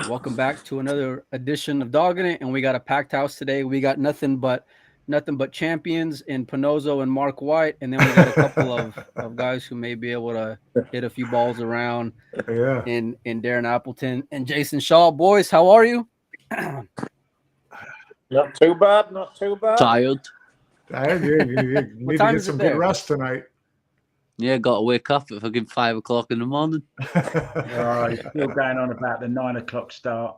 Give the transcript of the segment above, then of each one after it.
Welcome back to another edition of Dogging It, and we got a packed house today. We got nothing but champions in Panozzo and Mark White, and then we got a couple of guys who may be able to hit a few balls around Yeah. in Darren Appleton and Jayson Shaw. Boys, how are you? Not too bad, not too bad. Tired. You need to get some good rest tonight. Yeah, got to wake up at fucking 5 o'clock in the morning. Still going on about the 9 o'clock start.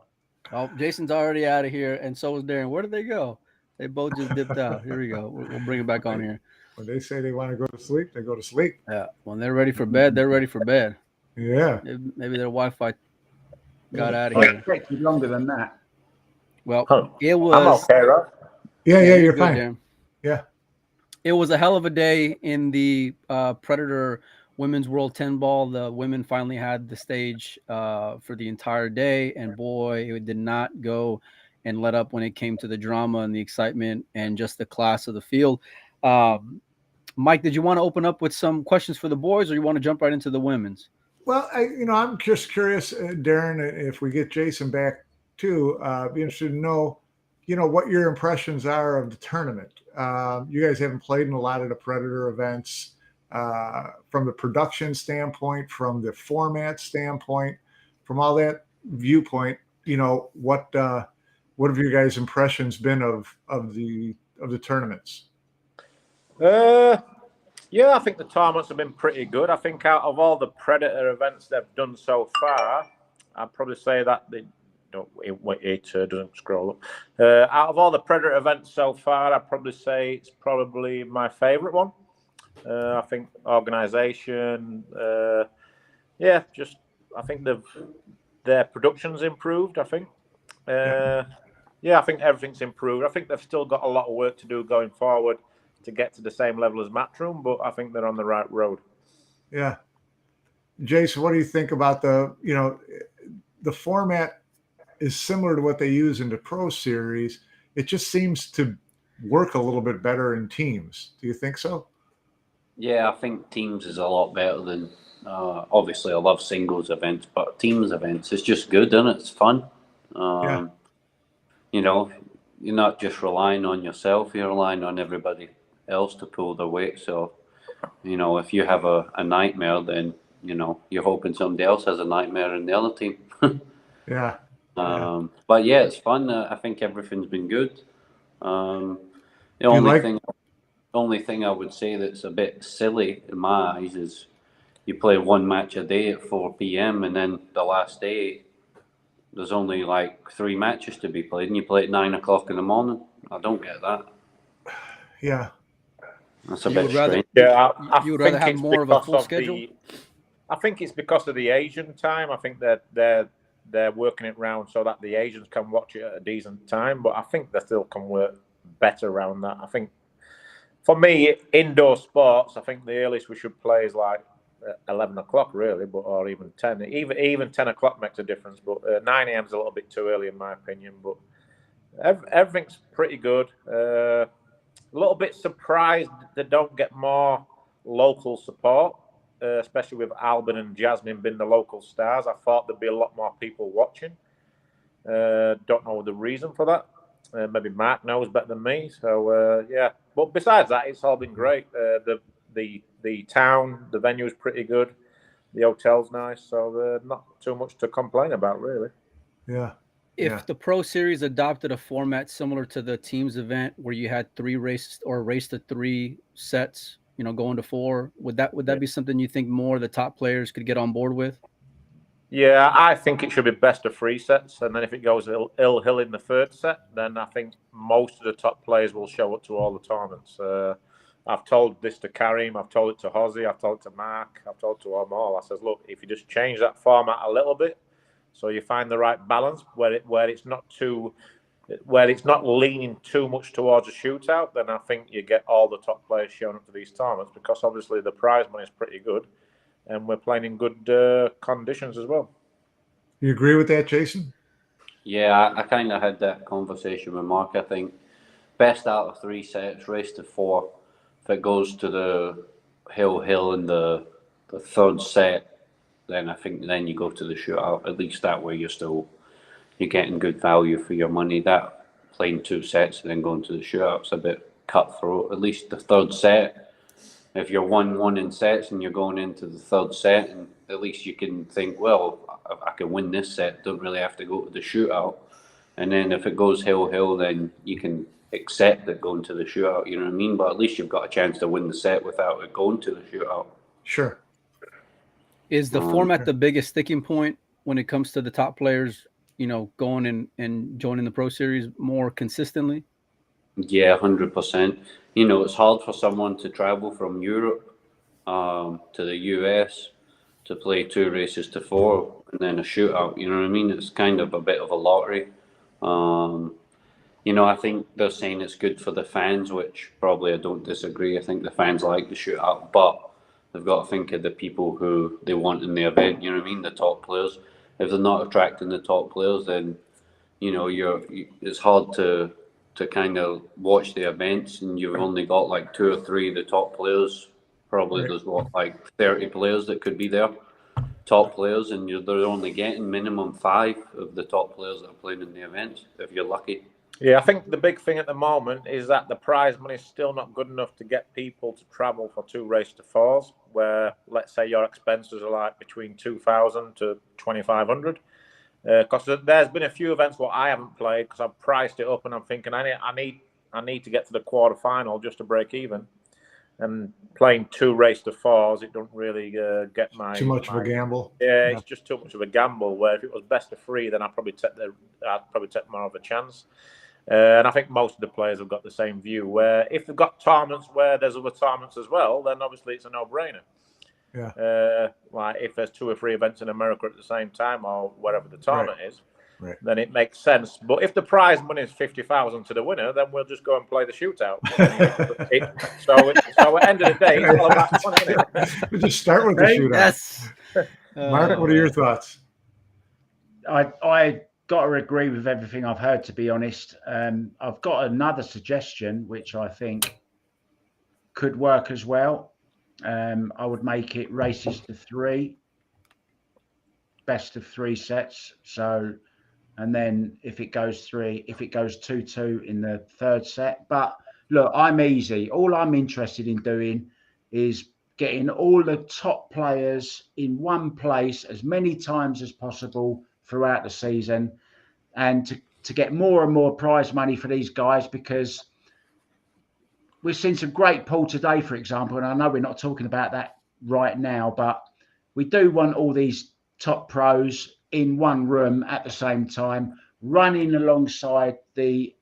Oh, Jason's already out of here, and so is Darren. Where did they go? They both just dipped out. Here we go. We'll bring it back on here. When they say they want to go to sleep, they go to sleep. Yeah. When they're ready for bed, they're ready for bed. Yeah. Maybe their Wi-Fi got out of here. It takes you longer than that. Well, it was. I'm okay, right? Yeah, you're good, fine. Darren. Yeah. It was a hell of a day in the Predator Women's World 10 Ball. The women finally had the stage for the entire day, and boy, it did not go and let up when it came to the drama and the excitement and just the class of the field. Mike, did you want to open up with some questions for the boys, or you want to jump right into the women's? Well, I'm just curious, Darren, if we get Jason back too, be interested to know, what your impressions are of the tournament. You guys haven't played in a lot of the Predator events. From the production standpoint, from the format standpoint, from all that viewpoint, what have your guys' impressions been of the tournaments? Yeah, I think the tournaments have been pretty good. I think out of all the Predator events they've done so far, I'd probably say that it doesn't scroll up. Out of all the Predator events so far, I'd probably say it's probably my favourite one. I think organisation, I think their production's improved. I think, I think everything's improved. I think they've still got a lot of work to do going forward to get to the same level as Matchroom, but I think they're on the right road. Yeah, Jason, what do you think about the format is similar to what they use in the Pro Series? It just seems to work a little bit better in teams. Do you think so? Yeah, I think teams is a lot better than, obviously I love singles events, but teams events, it's just good, isn't it? It's fun. You're not just relying on yourself, you're relying on everybody else to pull their weight. So, if you have a nightmare, then, you're hoping somebody else has a nightmare in the other team. But yeah, it's fun. I think everything's been good. The only thing I would say that's a bit silly in my eyes is you play one match a day at 4 p.m. and then the last day there's only like 3 matches to be played and you play at 9 o'clock in the morning. I don't get that. Yeah. That's a bit strange. You would rather have more of a full schedule? I think it's because of the Asian time. I think that they're working it around so that the Asians can watch it at a decent time, but I think they still can work better around that. I think for me, indoor sports, I think the earliest we should play is like 11 o'clock, really, or even 10. Even 10 o'clock makes a difference, but 9 a.m. is a little bit too early, in my opinion. But everything's pretty good. A little bit surprised they don't get more local support, especially with Albin and Jasmine being the local stars. I thought there'd be a lot more people watching. Don't know the reason for that. Maybe Mark knows better than me. So but besides that, it's all been great. The town, the venue is pretty good. The hotel's nice, so not too much to complain about, really. Yeah. If the Pro Series adopted a format similar to the teams event where you had 3 races or a race to 3 sets, going to 4, would that be something you think more of the top players could get on board with? Yeah, I think it should be best of 3 sets, and then if it goes ill in the 3rd set, then I think most of the top players will show up to all the tournaments. I've told this to Karim, I've told it to Hozzy, I've told it to Mark, I've told it to them all. I says, look, if you just change that format a little bit, so you find the right balance where it's not leaning too much towards a shootout, then I think you get all the top players showing up to these tournaments, because obviously the prize money is pretty good. And we're playing in good conditions as well. You agree with that, Jason? Yeah, I kind of had that conversation with Mark. I think best out of 3 sets, race to 4. If it goes to the hill in the 3rd set, then I think then you go to the shootout. At least that way you're getting good value for your money. That playing 2 sets and then going to the shootout's a bit cutthroat. At least the third set, if you're 1-1 in sets and you're going into the third set, and at least you can think, well, I can win this set. Don't really have to go to the shootout. And then if it goes hill, then you can accept it going to the shootout. You know what I mean? But at least you've got a chance to win the set without it going to the shootout. Sure. Is the format the biggest sticking point when it comes to the top players, going and joining the Pro Series more consistently? Yeah, 100%. It's hard for someone to travel from Europe to the US to play 2 races to 4 and then a shootout. You know what I mean? It's kind of a bit of a lottery. I think they're saying it's good for the fans, which probably I don't disagree. I think the fans like the shootout, but they've got to think of the people who they want in the event. You know what I mean? The top players. If they're not attracting the top players, then it's hard to kind of watch the events, and you've only got like 2 or 3 of the top players. Probably there's like 30 players that could be there, top players, and they're only getting minimum 5 of the top players that are playing in the events, if you're lucky. Yeah, I think the big thing at the moment is that the prize money is still not good enough to get people to travel for 2 race to 4s, where let's say your expenses are like between 2,000 to 2,500. Because there's been a few events where I haven't played because I've priced it up and I'm thinking I need to get to the quarter final just to break even. And playing 2 race to 4s, it don't really get my too much of a gamble. Yeah, it's just too much of a gamble. Where if it was best of 3, then I'd probably take more of a chance. And I think most of the players have got the same view. Where if they've got tournaments where there's other tournaments as well, then obviously it's a no-brainer. Yeah. Like if there's 2 or 3 events in America at the same time, or wherever the tournament is, right, then it makes sense. But if the prize money is 50,000 to the winner, then we'll just go and play the shootout. So at the end of the day, it's all about money, isn't it? We just start with the shootout. Yes. Mark, what are your thoughts? I got to agree with everything I've heard, to be honest. I've got another suggestion, which I think could work as well. I would make it races to 3, best of 3 sets. So, and then if it goes 2-2 in the 3rd set. But look, I'm easy. All I'm interested in doing is getting all the top players in one place as many times as possible throughout the season, and to get more and more prize money for these guys, because we've seen some great pool today, for example, and I know we're not talking about that right now, but we do want all these top pros in one room at the same time, running alongside the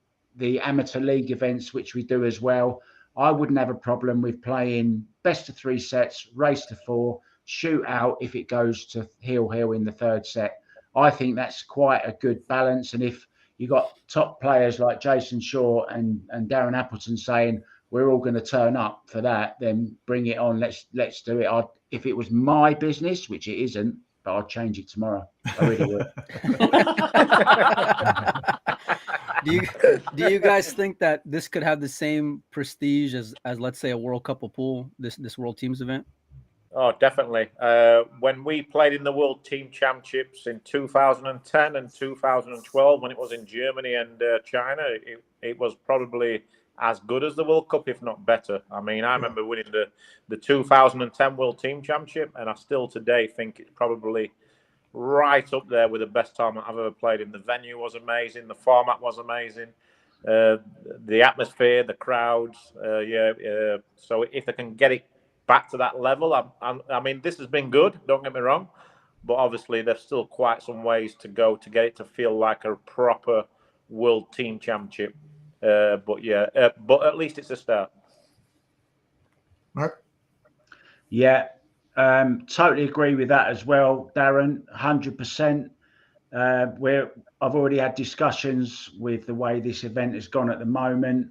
amateur league events, which we do as well. I wouldn't have a problem with playing best of 3 sets, race to 4, shootout if it goes to hill in the 3rd set. I think that's quite a good balance. And if you got top players like Jayson Shaw and Darren Appleton saying we're all going to turn up for that, then bring it on. Let's do it. If it was my business, which it isn't, but I'd change it tomorrow. I really would. Do you guys think that this could have the same prestige as let's say a World Cup of Pool, this World Teams event? Oh, definitely. When we played in the World Team Championships in 2010 and 2012, when it was in Germany and China, it was probably as good as the World Cup, if not better. I mean, I remember winning the 2010 World Team Championship, and I still today think it's probably right up there with the best tournament I've ever played in. The venue was amazing. The format was amazing. The atmosphere, the crowds. So if they can get it back to that level, I mean, this has been good, don't get me wrong, but obviously there's still quite some ways to go to get it to feel like a proper World Team Championship. But at least it's a start. Mark? Yeah, totally agree with that as well, Darren. 100%. I've already had discussions with the way this event has gone at the moment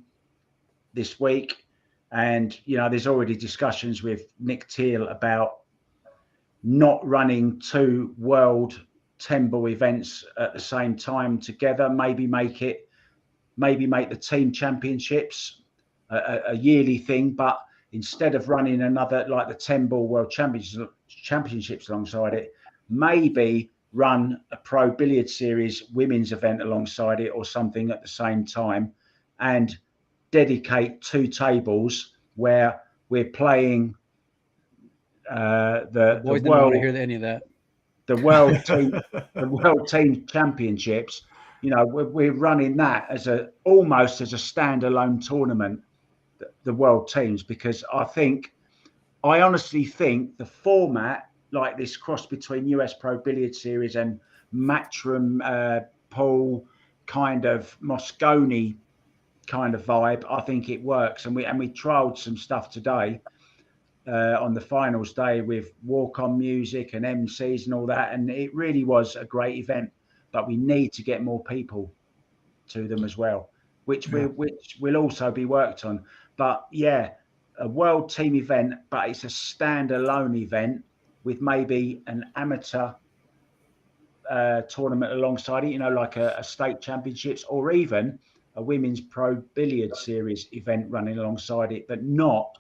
this week. And, there's already discussions with Nick Teal about not running 2 World 10 ball events at the same time together. Maybe make the team championships a yearly thing, but instead of running another like the 10 ball World Championships alongside it, maybe run a pro billiard series women's event alongside it or something at the same time, and dedicate 2 tables where we're playing The boys didn't want to hear any of that. the world team championships. You know, we're running that as almost as a standalone tournament, the world teams, because I honestly think the format like this cross between US Pro Billiard Series and Matchroom pool kind of Moscone kind of vibe, I think it works. And we trialed some stuff today on the finals day with walk-on music and MCs and all that, and it really was a great event. But we need to get more people to them as well, which will also be worked on. But yeah, a world team event, but it's a standalone event with maybe an amateur tournament alongside it, you know, like a state championships or even a women's pro billiard series event running alongside it, but not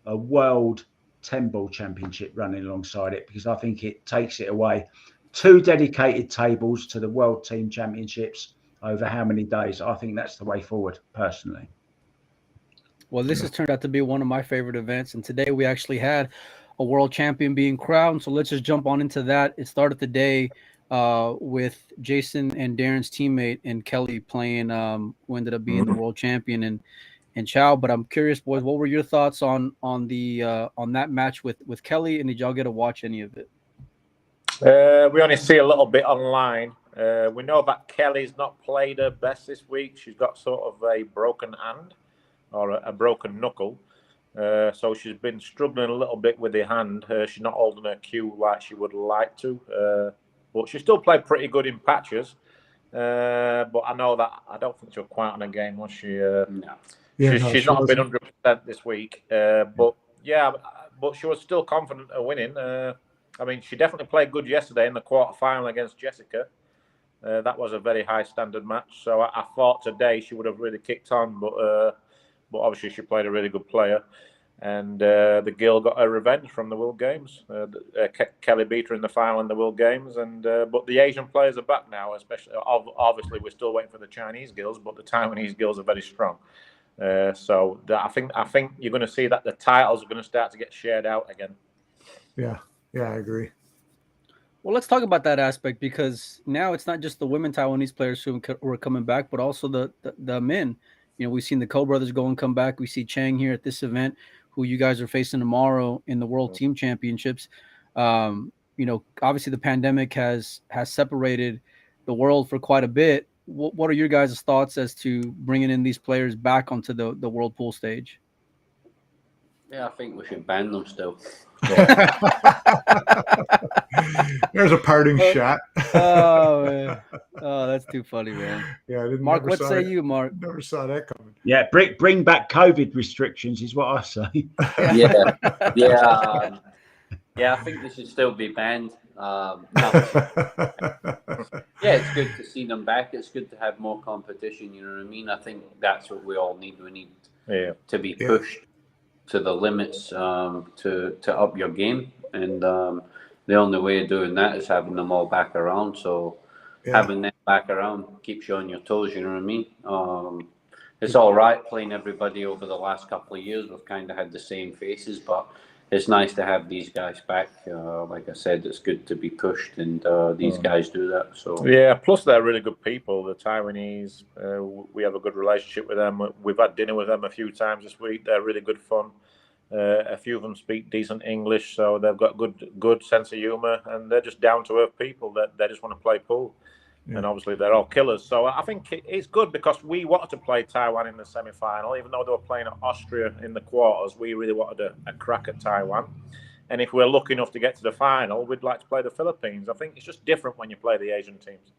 a world 10-ball championship running alongside it, because I think it takes it away. 2 dedicated tables to the world team championships over how many days? I think that's the way forward, personally. Well, this has turned out to be one of my favorite events, and today we actually had a world champion being crowned. So let's just jump on into that. It started the day with Jayson and Darren's teammate and Kelly playing, who ended up being the world champion and Shaw. But I'm curious, boys, what were your thoughts on that match with Kelly, and did y'all get to watch any of it? We only see a little bit online. We know that Kelly's not played her best this week. She's got sort of a broken hand or a broken knuckle. So she's been struggling a little bit with the hand. She's not holding her cue like she would like to. But she still played pretty good in patches. But I know that I don't think she was quite on her game, was she? No. She's not been 100% this week. But she was still confident of winning. I mean, she definitely played good yesterday in the quarterfinal against Jessica. That was a very high standard match. So I thought today she would have really kicked on, but obviously she played a really good player. And the girl got her revenge from the World Games. Kelly beat her in the final in the World Games, but the Asian players are back now. Especially, obviously, we're still waiting for the Chinese girls, but the Taiwanese girls are very strong. So I think you're going to see that the titles are going to start to get shared out again. Yeah, I agree. Well, let's talk about that aspect, because now it's not just the women Taiwanese players who are coming back, but also the men. You know, we've seen the Ko brothers go and come back. We see Chang here at this event, who you guys are facing tomorrow in the World Team Championships. You know, obviously the pandemic has separated the world for quite a bit. What are your guys' thoughts as to bringing in these players back onto the World Pool stage? Yeah, I think we should ban them still. There's a parting shot. Oh, man. Oh, that's too funny, man. Yeah, I didn't. Mark, what say you, Mark? Never saw that coming. Yeah, bring back COVID restrictions is what I say. Yeah. I think they should still be banned. No. Yeah, it's good to see them back. It's good to have more competition. You know what I mean? I think that's what we all need. We need to be pushed to the limits to up your game, and the only way of doing that is having them all back around. So having them back around keeps you on your toes. You know what I mean? It's all right playing everybody over the last couple of years. We've kind of had the same faces, but it's nice to have these guys back. Like I said, it's good to be pushed, and these guys do that. So yeah, plus they're really good people. The Taiwanese, we have a good relationship with them. We've had dinner with them a few times this week. They're really good fun. A few of them speak decent English, so they've got good sense of humour, and they're just down to earth people that they just want to play pool. And obviously they're all killers. So I think it's good, because we wanted to play Taiwan in the semi-final. Even though they were playing Austria in the quarters, we really wanted a crack at Taiwan. And if we're lucky enough to get to the final, we'd like to play the Philippines. I think it's just different when you play the Asian teams.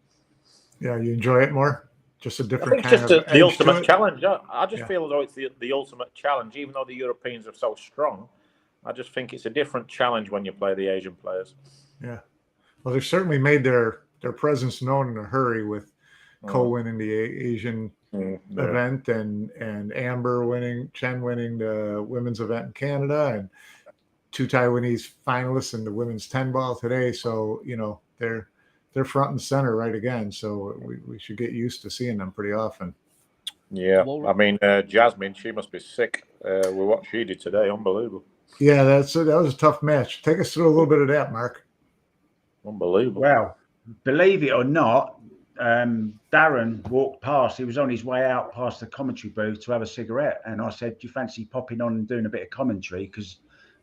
Yeah, you enjoy it more? Just a different I think kind it's just the ultimate to challenge. I just feel as though it's the ultimate challenge. Even though the Europeans are so strong, I just think it's a different challenge when you play the Asian players. Yeah. Well, they've certainly made their presence known in a hurry, with Ko winning the Asian event and Amber Chen winning the women's event in Canada, two Taiwanese finalists in the women's 10 ball today. So, they're front and center right again. So we should get used to seeing them pretty often. Yeah. I mean, Jasmine, she must be sick with what she did today. Unbelievable. Yeah, that was a tough match. Take us through a little bit of that, Mark. Unbelievable. Well, believe it or not, Darren walked past. He was on his way out past the commentary booth to have a cigarette. And I said, do you fancy popping on and doing a bit of commentary? Because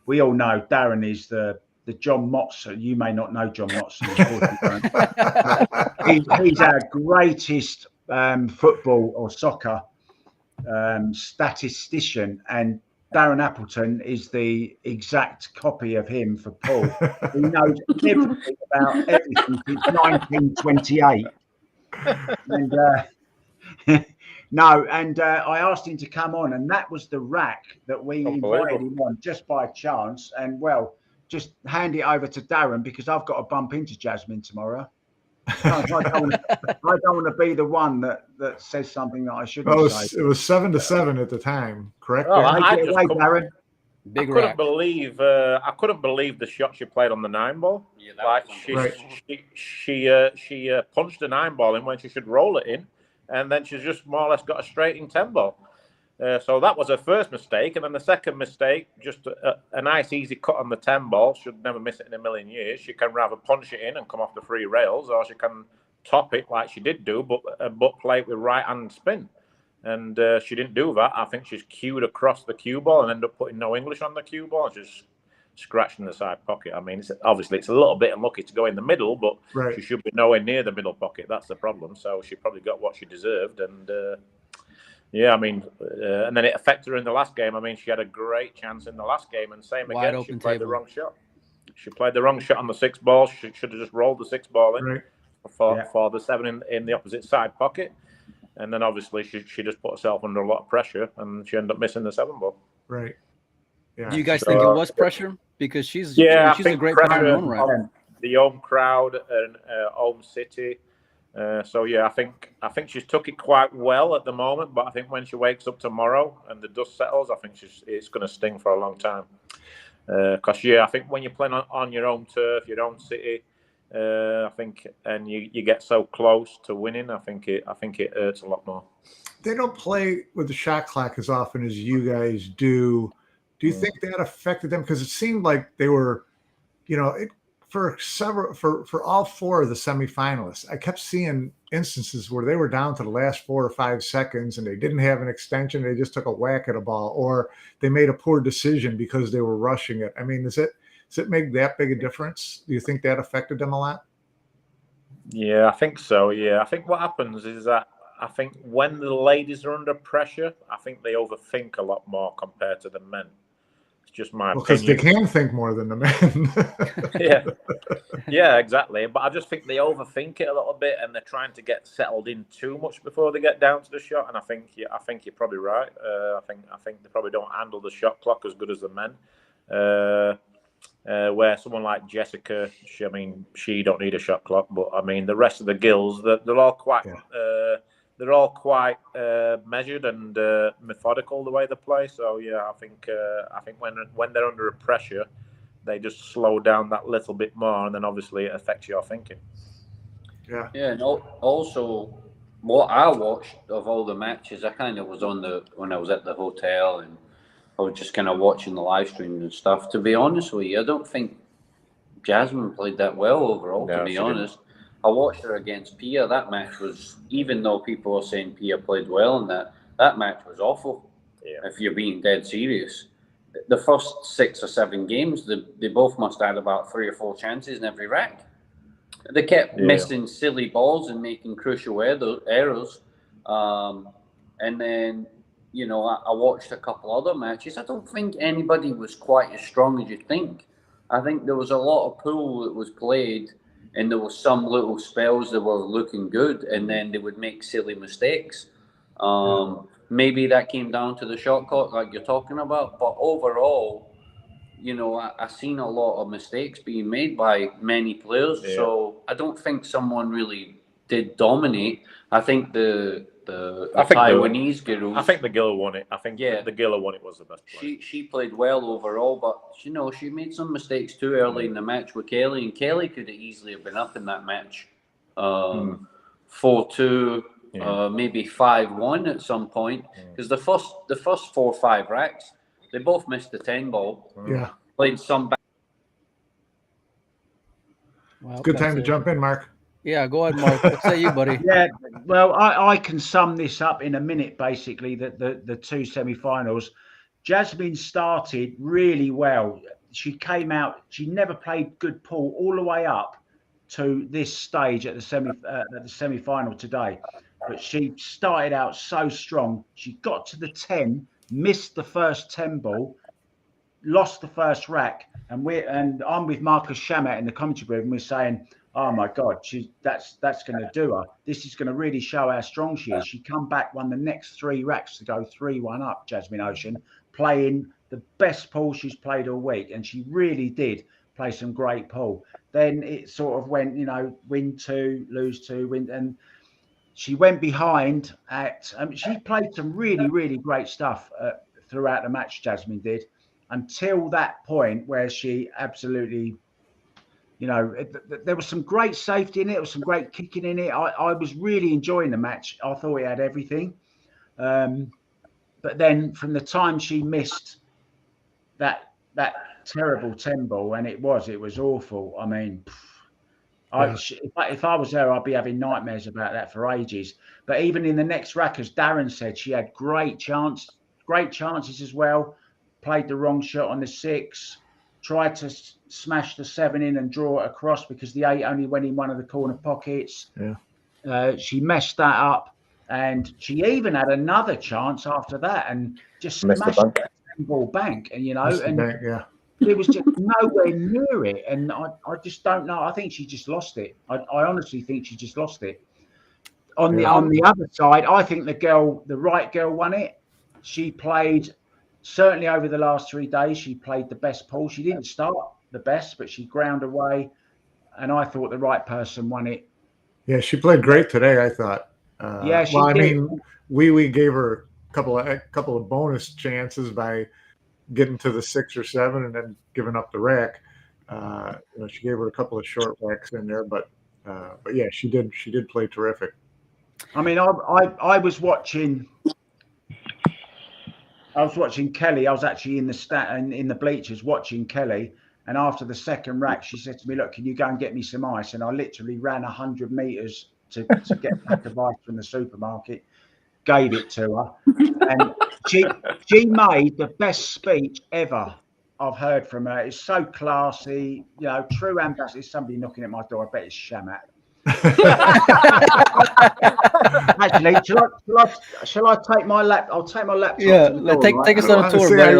we all know Darren is the John Motson. You may not know John Motson. He's our greatest football or soccer statistician. And Darren Appleton is the exact copy of him for Paul. He knows everything about everything since 1928. And I asked him to come on, and that was the rack that we invited him on just by chance. And well, just hand it over to Darren because I've got to bump into Jasmine tomorrow. I don't want to be the one that says something that I shouldn't say. It was 7-7 at the time, correct? Oh, Darren. I couldn't believe the shot she played on the 9 ball. Yeah, she punched the 9 ball in when she should roll it in, and then she's just more or less got a straight in 10 ball. So that was her first mistake, and then the second mistake, just a nice easy cut on the 10 ball. Should never miss it in a million years. She can rather punch it in and come off the free rails, or she can top it like she did do, but play it with right hand spin. And she didn't do that. I think she's cued across the cue ball and ended up putting no English on the cue ball, just scratching the side pocket. I mean, obviously it's a little bit unlucky to go in the middle, but she should be nowhere near the middle pocket. That's the problem. So she probably got what she deserved. And I mean, and then it affected her in the last game. I mean, she had a great chance in the last game, and same again, she played the wrong shot. She played the wrong shot on the 6 ball. She should have just rolled the 6 ball in for the 7 in the opposite side pocket. And then obviously she just put herself under a lot of pressure, and she ended up missing the 7 ball. Right. Yeah. Do you guys think it was pressure? Because she's a great player in her own right. The home crowd and home city. I think she's took it quite well at the moment, but I think when she wakes up tomorrow and the dust settles, I think it's going to sting for a long time. Because I think when you're playing on your own turf, your own city, I think, and you get so close to winning, I think it hurts a lot more. They don't play with the shot clock as often as you guys do. Do you think that affected them? Because it seemed like they were, for all 4 of the semifinalists, I kept seeing instances where they were down to the last 4 or 5 seconds and they didn't have an extension. They just took a whack at a ball, or they made a poor decision because they were rushing it. I mean, does it make that big a difference? Do you think that affected them a lot? Yeah, I think so. Yeah, I think what happens is that I think when the ladies are under pressure, I think they overthink a lot more compared to the men. It's just my opinion. Because they can think more than the men. Yeah, exactly. But I just think they overthink it a little bit, and they're trying to get settled in too much before they get down to the shot. And I think you're probably right. I think they probably don't handle the shot clock as good as the men. Where someone like Jessica, she don't need a shot clock, but I mean the rest of the girls, they're all quite measured and methodical the way they play. So I think when they're under pressure, they just slow down that little bit more, and then obviously it affects your thinking. Yeah, and also what I watched of all the matches, I kind of was when I was at the hotel, and I was just kind of watching the live stream and stuff. To be honest with you, I don't think Jasmine played that well overall, to be honest. I watched her against Pia. That match was, even though people are saying Pia played well, and that match was awful, if you're being dead serious. The first 6 or 7 games, they both must have had about 3 or 4 chances in every rack. They kept missing silly balls and making crucial errors. And then, I watched a couple other matches. I don't think anybody was quite as strong as you'd think. I think there was a lot of pool that was played, and there was some little spells that were looking good, and then they would make silly mistakes. Maybe that came down to the shot clock like you're talking about, but overall, I seen a lot of mistakes being made by many players. So I don't think someone really did dominate. I think the the I think Taiwanese girls. I think the girl won it. I think the girl won it was the best player. She played well overall, but she made some mistakes too early in the match with Kelly, and Kelly could have easily have been up in that match, 4-2, maybe 5-1 at some point, because the first 4 or 5 racks they both missed the 10 ball. Yeah, played some. Well, good time to jump in, Mark. Yeah, go ahead, Mark. What say you, buddy? Yeah, well, I can sum this up in a minute, basically, that the 2 semi-finals. Jasmine started really well. She came out, she never played good pool all the way up to this stage at the semi-final today. But she started out so strong. She got to the 10, missed the first 10 ball, lost the first rack, and I'm with Marcus Shamat in the commentary booth, and we're saying, oh my God, that's going to do her. This is going to really show how strong she is. She come back, won the next 3 racks to go 3-1 up, Jasmine Ocean, playing the best pool she's played all week. And she really did play some great pool. Then it sort of went, win 2, lose 2, win. And she went behind she played some really, really great stuff throughout the match, Jasmine did, until that point where she absolutely... there was some great safety in it. There was some great kicking in it. I was really enjoying the match. I thought it had everything. But then from the time she missed that terrible 10 ball, and it was awful. I mean, if I was there, I'd be having nightmares about that for ages. But even in the next rack, as Darren said, she had great chances as well. Played the wrong shot on the 6. Tried to smash the 7 in and draw it across because the 8 only went in one of the corner pockets. Yeah. She messed that up, and she even had another chance after that and just smashed the ball bank. And it was just nowhere near it. And I just don't know. I think she just lost it. I honestly think she just lost it. On the other side, I think the right girl won it. She played. Certainly over the last 3 days, she played the best pool. She didn't start the best, but she ground away, and I thought the right person won it. Yeah, she played great today, I thought. She did. I mean, we gave her a couple of bonus chances by getting to the 6 or 7 and then giving up the rack. She gave her a couple of short racks in there, but yeah, she did play terrific. I mean, I was watching. I was watching Kelly. I was actually in the bleachers watching Kelly. And after the second rack, she said to me, "Look, can you go and get me some ice?" And I literally ran 100 meters to get a pack of ice from the supermarket. Gave it to her, and she made the best speech ever I've heard from her. It's so classy, true ambassador. Somebody knocking at my door. I bet it's Shamat. Actually, shall I take my laptop? I'll take my laptop. Yeah, take us on a tour, buddy.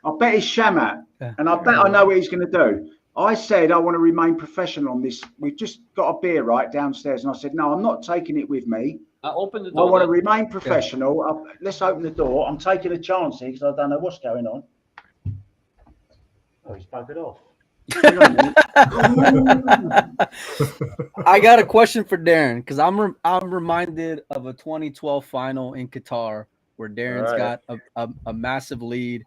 I bet it's Shamat, and I bet I know what he's going to do. I said I want to remain professional on this. We've just got a beer right downstairs, and I said no, I'm not taking it with me. Open the door. I want to remain professional. Yeah. Let's open the door. I'm taking a chance here because I don't know what's going on. Oh, he's buggered off. I got a question for Darren because I'm reminded of a 2012 final in Qatar where Darren's got a massive lead.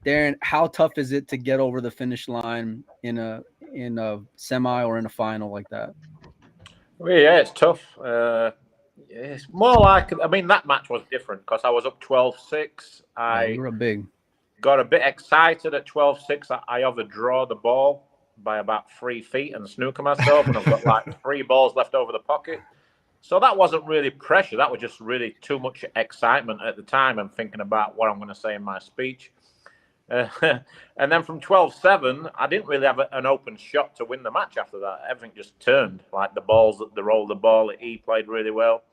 Darren, how tough is it to get over the finish line in a semi or in a final like that? Well, yeah, it's tough. It's more like, that match was different because I was up 12-6. You were big. Got a bit excited at 12-6. I overdraw the ball by about 3 feet and snooker myself, and I've got like 3 balls left over the pocket. So that wasn't really pressure. That was just really too much excitement at the time and thinking about what I'm going to say in my speech. And then from 12-7, I didn't really have an open shot to win the match after that. Everything just turned. Like the rolled the ball, he played really well.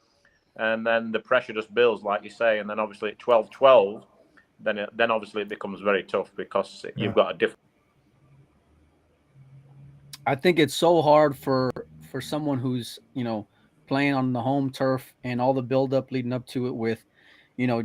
And then the pressure just builds, like you say. And then obviously at 12-12, then obviously it becomes very tough because you've got a different. I think it's so hard for someone who's, playing on the home turf and all the buildup leading up to it with,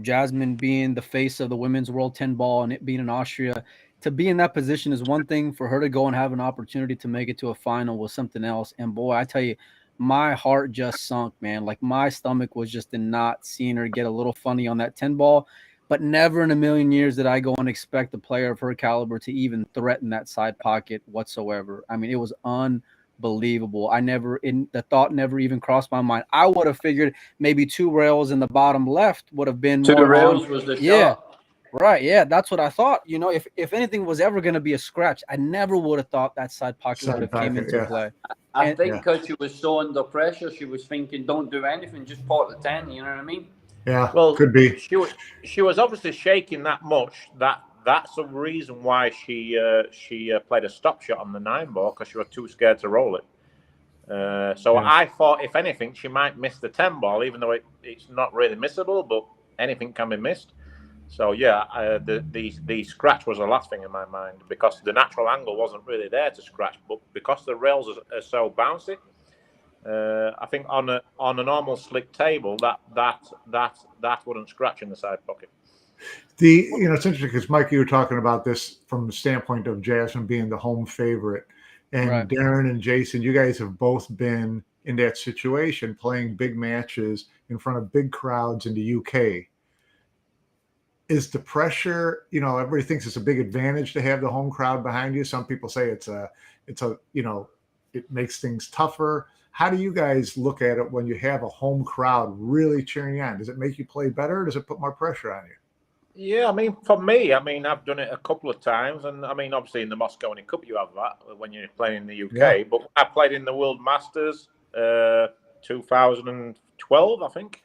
Jasmine being the face of the women's world 10 ball and it being in Austria. To be in that position is one thing. For her to go and have an opportunity to make it to a final was something else. And boy, I tell you, my heart just sunk, man. Like my stomach was just in knots seeing her get a little funny on that 10 ball. But never in a million years did I go and expect a player of her caliber to even threaten that side pocket whatsoever. I mean, it was unbelievable. The thought never even crossed my mind. I would have figured maybe 2 rails in the bottom left would have been 2 more rails on. was the Yeah. shot. Right, yeah, that's what I thought. You know, if anything was ever going to be a scratch, I never would have thought that side pocket would have came into play. I think because she was so under pressure, she was thinking, "Don't do anything, just pot the 10." You know what I mean? Yeah, well, could be. She was obviously shaking that much. That's the reason why she played a stop shot on the 9 ball, because she was too scared to roll it. So I thought, if anything, she might miss the 10 ball, even though it's not really missable, but anything can be missed. So yeah, the scratch was the last thing in my mind, because the natural angle wasn't really there to scratch, but because the rails are so bouncy, I think on a normal slick table that wouldn't scratch in the side pocket. It's interesting because Mike, you were talking about this from the standpoint of Jasmine being the home favorite, and Right. Darren and Jayson, you guys have both been in that situation, playing big matches in front of big crowds in the UK. Is the pressure, everybody thinks it's a big advantage to have the home crowd behind you. Some people say it makes things tougher. How do you guys look at it when you have a home crowd really cheering on? Does it make you play better? Or does it put more pressure on you? Yeah, I mean, for me, I've done it a couple of times, and I mean, obviously in the Moscone Cup you have that when you're playing in the UK. Yeah. But I played in the World Masters 2012, I think.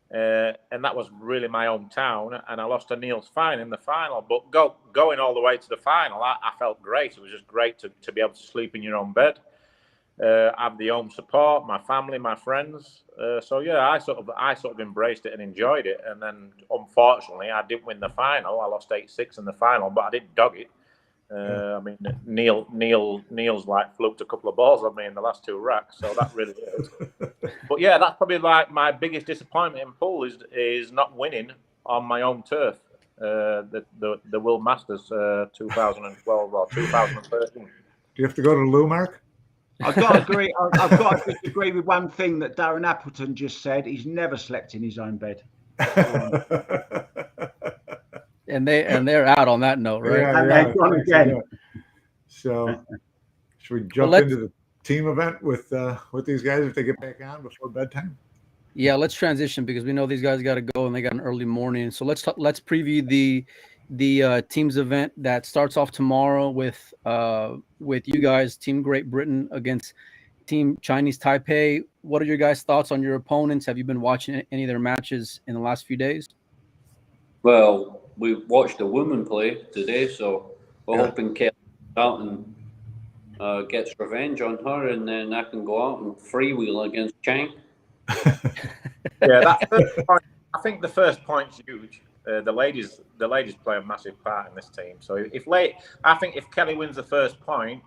And that was really my hometown, and I lost to Niels Fine in the final. But going all the way to the final, I felt great. It was just great to be able to sleep in your own bed, have the home support, my family, my friends. So yeah, I sort of embraced it and enjoyed it. And then unfortunately, I didn't win the final. I lost 8-6 in the final, but I didn't dog it. I mean, Neil's like fluked a couple of balls on me in the last 2 racks, so that really hurt. But yeah, that's probably like my biggest disappointment in pool is not winning on my own turf. The World Masters 2012 or 2013. Do you have to go to Lou, Mark? I've got to agree. I've got to disagree with one thing that Darren Appleton just said. He's never slept in his own bed. And they're out on that note, right? Yeah. So, should we jump into the team event with these guys if they get back on before bedtime? Yeah, let's transition because we know these guys got to go and they got an early morning. So let's preview the teams event that starts off tomorrow with you guys, Team Great Britain against Team Chinese Taipei. What are your guys' thoughts on your opponents? Have you been watching any of their matches in the last few days? Well, we watched a woman play today, so we're hoping Kelly out and gets revenge on her, and then I can go out and freewheel against Chang. Yeah, that first point, I think the first point's huge. The ladies play a massive part in this team. So I think if Kelly wins the first point,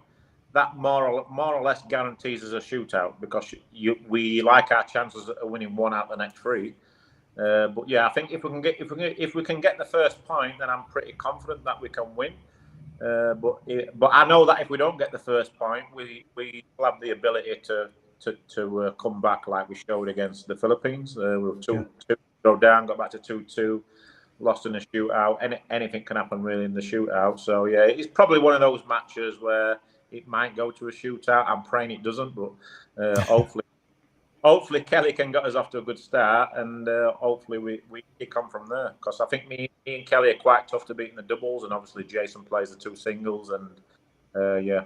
that more or less guarantees us a shootout, because we like our chances of winning 1 out of the next 3. But yeah, I think if we can get the first point, then I'm pretty confident that we can win. But I know that if we don't get the first point, we have the ability to come back like we showed against the Philippines. We were 2-2 down, got back to 2-2, lost in a shootout. Anything can happen really in the shootout. So yeah, it's probably one of those matches where it might go to a shootout. I'm praying it doesn't, but hopefully Kelly can get us off to a good start, and hopefully we come from there. Because I think me and Kelly are quite tough to beat in the doubles, and obviously Jayson plays the 2 singles, and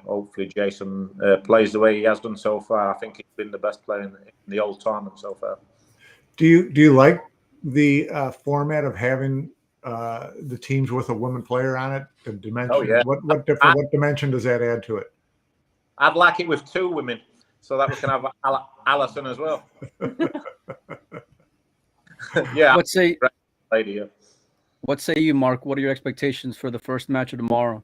hopefully Jayson plays the way he has done so far. I think he's been the best player in the whole tournament so far. Do you like the format of having the teams with a woman player on it? The dimension. Oh, yeah. What dimension does that add to it? I'd like it with 2 women, so that we can have Alison as well. Yeah. What say you, Mark? What are your expectations for the first match of tomorrow?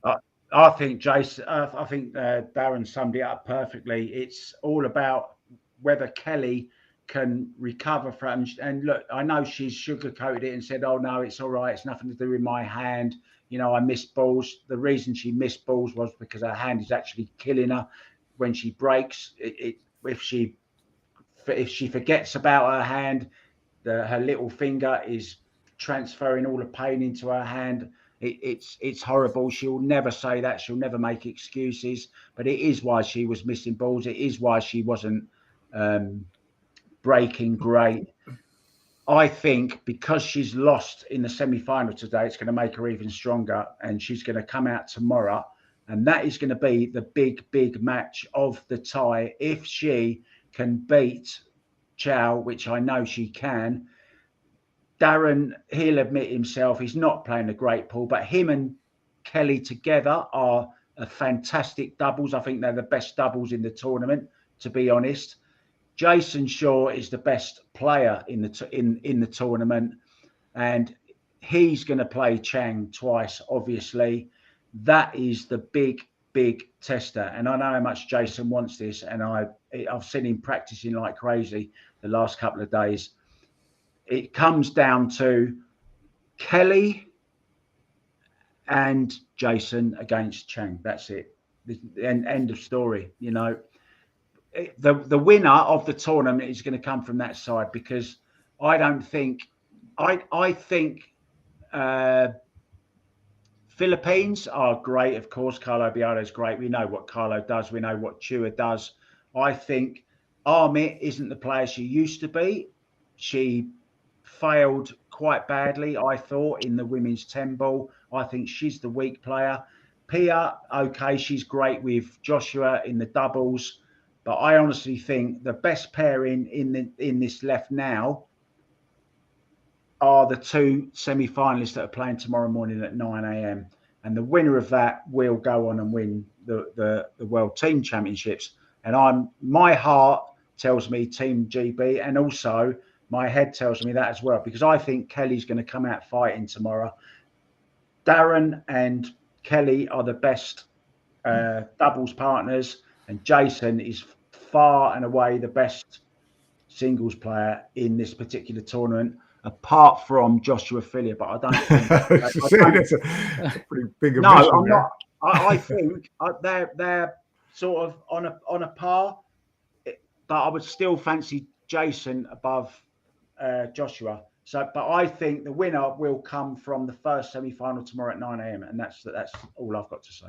I think Darren summed it up perfectly. It's all about whether Kelly can recover from. And look, I know she's sugarcoated it and said, "Oh no, it's all right. It's nothing to do with my hand. I missed balls." The reason she missed balls was because her hand is actually killing her. When she breaks, if she if she forgets about her hand, her little finger is transferring all the pain into her hand. It's horrible. She'll never say that. She'll never make excuses. But it is why she was missing balls. It is why she wasn't breaking great. I think because she's lost in the semi-final today, it's going to make her even stronger, and she's going to come out tomorrow, and that is going to be the big match of the tie. If she can beat Chow, which I know she can, Darren, he'll admit himself, he's not playing a great pool, but him and Kelly together are a fantastic doubles. I think they're the best doubles in the tournament, to be honest. Jayson Shaw is the best player in the tournament, and he's going to play Chang twice, obviously. That is the big tester, and I know how much Jayson wants this, and I've seen him practicing like crazy the last couple of days. It comes down to Kelly and Jayson against Chang. That's it. End of story, you know. The winner of the tournament is going to come from that side, because I think Philippines are great. Of course, Carlo Biado is great. We know what Carlo does. We know what Chua does. I think Amit isn't the player she used to be. She failed quite badly, I thought, in the women's 10 ball. I think she's the weak player. Pia, okay, she's great with Joshua in the doubles. But I honestly think the best pairing in this left now are the two semi-finalists that are playing tomorrow morning at 9 a.m. And the winner of that will go on and win the World Team Championships. And my heart tells me Team GB, and also my head tells me that as well, because I think Kelly's going to come out fighting tomorrow. Darren and Kelly are the best doubles partners, and Jayson is far and away the best singles player in this particular tournament, apart from Joshua Filia. But I don't think that's a pretty big admission. No, I'm not. I think they're sort of on a par, but I would still fancy Jayson above Joshua. So, but I think the winner will come from the first semi-final tomorrow at 9 a.m. and that's all I've got to say.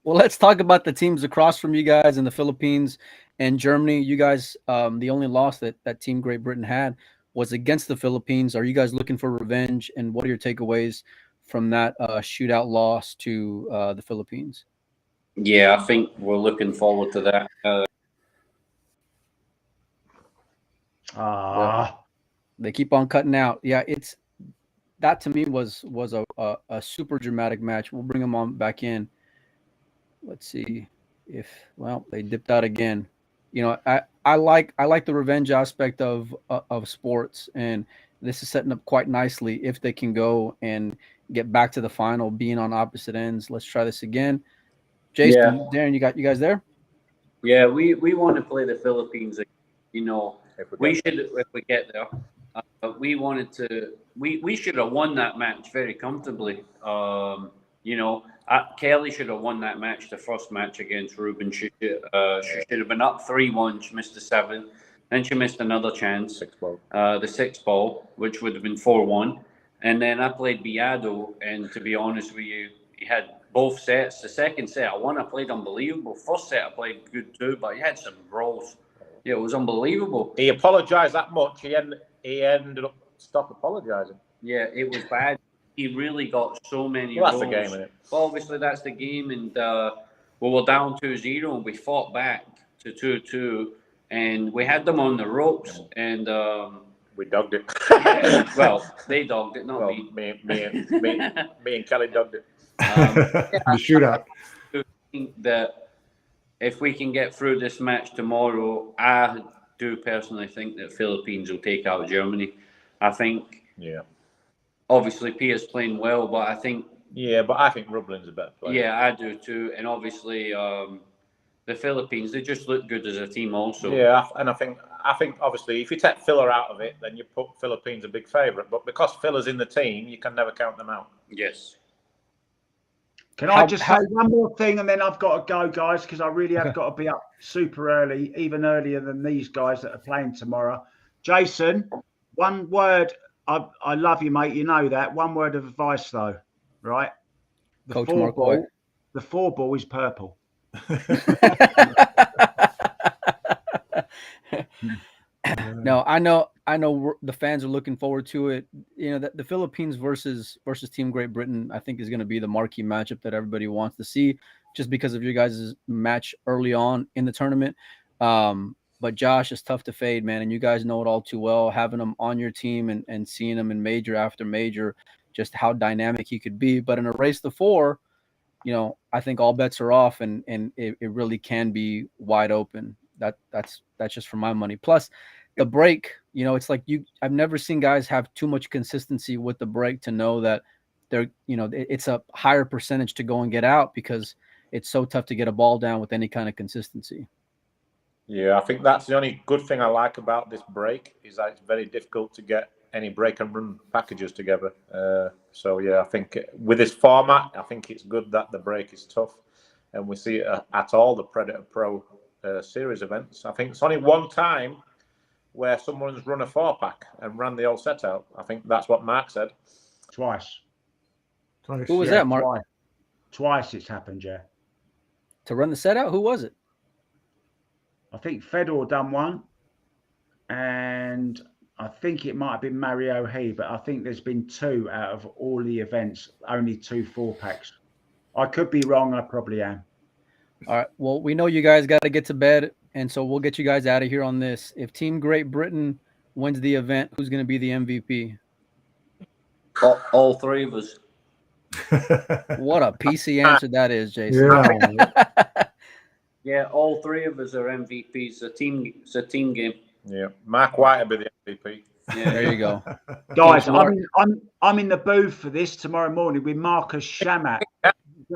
Well, let's talk about the teams across from you guys in the Philippines and Germany. You guys, the only loss that Team Great Britain had was against the Philippines. Are you guys looking for revenge? And what are your takeaways from that shootout loss to the Philippines? Yeah, I think we're looking forward to that. They keep on cutting out. Yeah, that to me was a super dramatic match. We'll bring them on back in. Let's see if they dipped out again. You know, I like the revenge aspect of sports, and this is setting up quite nicely if they can go and get back to the final, being on opposite ends. Let's try this again. Jayson, Darren, you guys there? Yeah, we want to play the Philippines. You know, if we get there. We wanted to. We should have won that match very comfortably. You know, Kelly should have won that match, the first match against Ruben. She should have been up 3-1. She missed the 7. Then she missed another chance. The 6th ball, which would have been 4-1. And then I played Biado, and to be honest with you, he had both sets. The second set, I played unbelievable. First set, I played good too, but he had some brawls. Yeah, it was unbelievable. He apologised that much. He ended up stop apologising. Yeah, it was bad. He really got so many that's goals. The game, isn't it? Well, obviously, that's the game. And we were down 2-0, and we fought back to 2-2. And we had them on the ropes. And we dogged it. Well, they dogged it, not me. Me and Kelly dogged it. The shootout. I think that if we can get through this match tomorrow, I do personally think that Philippines will take out Germany. I think. Yeah. Obviously, Pia's playing well, but I think. Yeah, but I think Rublin's a better player. Yeah, I do too, and obviously the Philippines, they just look good as a team also. Yeah, and I think obviously if you take Filler out of it, then you put Philippines a big favourite. But because Filler's in the team, you can never count them out. Yes. Can I just say one more thing, and then I've got to go, guys, because I really have got to be up super early, even earlier than these guys that are playing tomorrow. Jayson, one word. I love you, mate. You know that. One word of advice, though, right? The Coach four Mark ball. White. The 4 ball is purple. No, I know the fans are looking forward to it. You know, the Philippines versus Team Great Britain, I think, is going to be the marquee matchup that everybody wants to see, just because of your guys' match early on in the tournament. But Josh is tough to fade, man, and you guys know it all too well. Having him on your team and seeing him in major after major, just how dynamic he could be. But in a race to 4, you know, I think all bets are off, and it really can be wide open. That's just for my money. Plus, the break, you know, it's like I've never seen guys have too much consistency with the break to know that they're, you know, it's a higher percentage to go and get out, because it's so tough to get a ball down with any kind of consistency. Yeah, I think that's the only good thing I like about this break, is that it's very difficult to get any break and run packages together. So yeah, I think with this format, I think it's good that the break is tough, and we see it at all the Predator Pro series events. I think it's only one time where someone's run a 4-pack and ran the whole set out. I think that's what Mark said. Twice. Who was that, Mark? Twice it's happened, yeah. To run the set out? Who was it? I think Fedor done one, and I think it might have been Mario He, but I think there's been 2 out of all the events, only 2 4-packs. I could be wrong. I probably am. All right. Well, we know you guys got to get to bed, and so we'll get you guys out of here on this. If Team Great Britain wins the event, who's going to be the MVP? All 3 of us. What a PC answer that is, Jayson. Yeah. Yeah, all 3 of us are MVPs. It's a team game. Yeah, Mark White will be the MVP. Yeah, there you go, guys. I'm in the booth for this tomorrow morning with Marcus Shamak.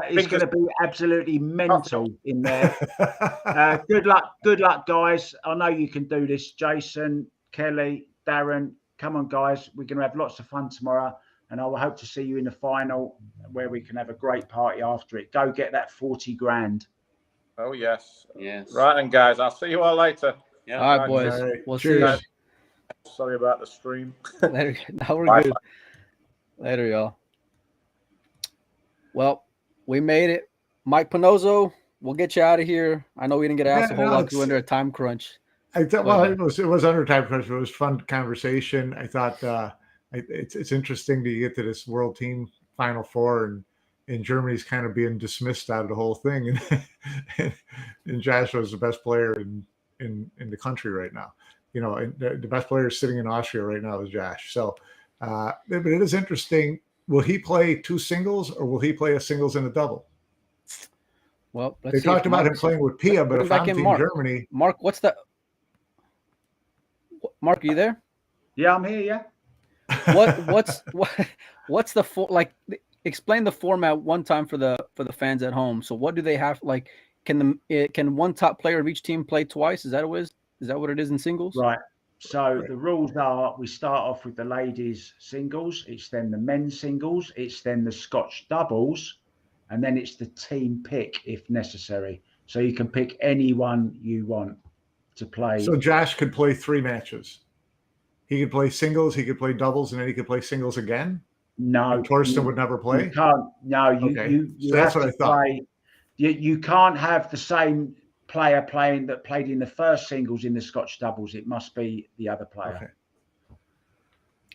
It's going to be absolutely mental in there. Good luck, guys. I know you can do this. Jayson, Kelly, Darren, come on, guys. We're going to have lots of fun tomorrow, and I will hope to see you in the final, where we can have a great party after it. Go get that 40 grand. Oh yes. Yes. Right then, guys. I'll see you all later. Yeah. all right, boys. All right. We'll Cheers. see you. Sorry about the stream. Later. Now we're Bye. good. Later, y'all. Well, we made it. Mike Panozzo, we'll get you out of here. I know we didn't get asked a whole lot because we're under a time crunch. I thought, well, it was under time crunch, but it was fun conversation. I thought it's interesting to get to this World Team Final 4, and Germany's kind of being dismissed out of the whole thing, and Joshua's the best player in the country right now. You know, and the best player sitting in Austria right now is Josh. So, but it is interesting. Will he play 2 singles, or will he play a singles and a double? Well, they talked about him playing with Pia, but if I'm Team Germany, Mark, Mark, are you there? Yeah, I'm here. Yeah. What's the explain the format one time for the fans at home. So what do they have? Like, can one top player of each team play twice? Is that what it is in singles? Right. So the rules are: we start off with the ladies singles, it's then the men's singles, it's then the Scotch doubles, and then it's the team pick if necessary. So you can pick anyone you want to play. So Josh could play 3 matches. He could play singles, he could play doubles, and then he could play singles again. No, and Torsten would never play. You can't. No, you so that's what I thought. You can't have the same player played in the first singles in the Scotch doubles. It must be the other player. Okay.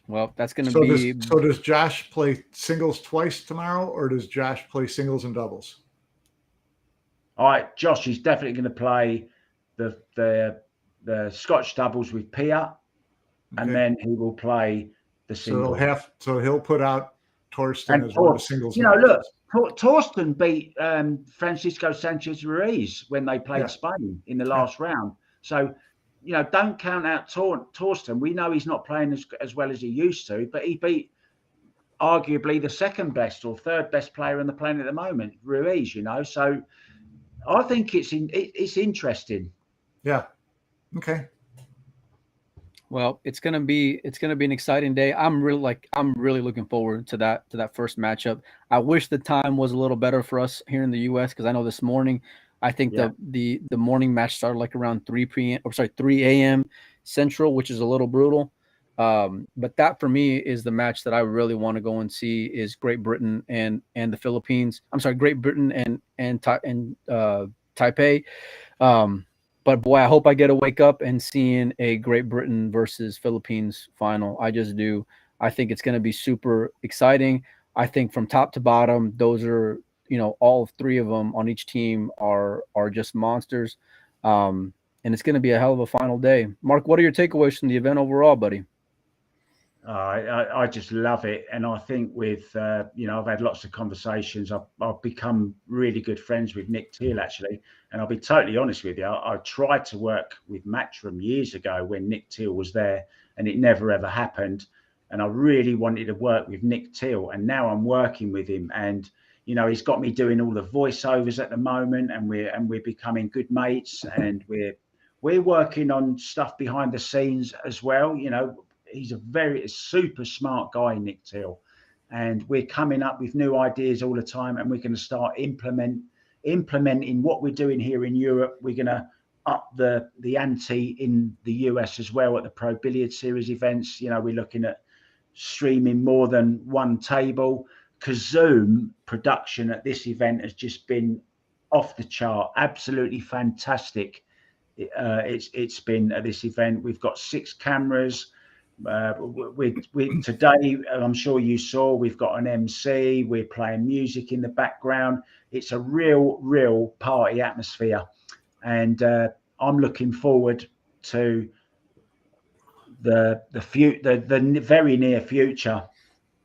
Well, that's going to be. So does Josh play singles twice tomorrow, or does Josh play singles and doubles? All right, Josh is definitely going to play the Scotch doubles with Pia, and then he will play the singles. So he'll put out Torsten as one of the singles. You know, look, Torsten beat Francisco Sanchez Ruiz when they played Spain in the last round. So, you know, don't count out Torsten. We know he's not playing as well as he used to, but he beat arguably the second best or third best player on the planet at the moment, Ruiz. You know, so I think it's interesting. Yeah. Okay. Well, it's gonna be an exciting day. I'm really looking forward to that first matchup. I wish the time was a little better for us here in the U.S. because I know this morning, I think Yeah. the morning match started like around 3 a.m. Central, which is a little brutal. But that for me is the match that I really want to go and see is Great Britain and the Philippines. I'm sorry, Great Britain and Taipei. But boy, I hope I get to wake up and seeing a Great Britain versus Philippines final. I just do. I think it's going to be super exciting. I think from top to bottom, those are, all three of them on each team are just monsters. And it's going to be a hell of a final day. Mark, what are your takeaways from the event overall, buddy? I just love it, and I think with I've had lots of conversations. I've become really good friends with Nick Teal actually, and I'll be totally honest with you. I tried to work with Matchroom years ago when Nick Teal was there, and it never ever happened. And I really wanted to work with Nick Teal, and now I'm working with him, and he's got me doing all the voiceovers at the moment, and we're becoming good mates, and we're working on stuff behind the scenes as well. He's a super smart guy, Nick Teal, and we're coming up with new ideas all the time, and we're going to start implementing what we're doing here in Europe. We're going to up the ante in the US as well at the Pro Billiard Series events. We're looking at streaming more than one table. Kazoom production at this event has just been off the chart, absolutely fantastic. It's been at this event. We've got 6 cameras. We today, I'm sure you saw, we've got an MC. We're playing music in the background. It's a real party atmosphere, and I'm looking forward to the very near future.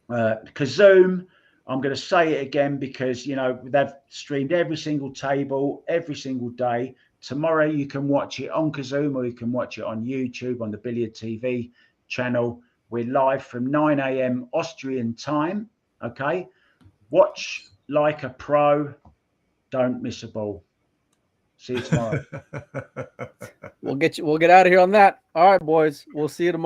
Kazoom, I'm going to say it again because they've streamed every single table every single day. Tomorrow you can watch it on Kazoom, or you can watch it on YouTube on the Billiard TV channel. We're live from 9 a.m. Austrian time. Okay, watch like a pro. Don't miss a ball. See you tomorrow. We'll get out of here on that. All right, boys. We'll see you tomorrow.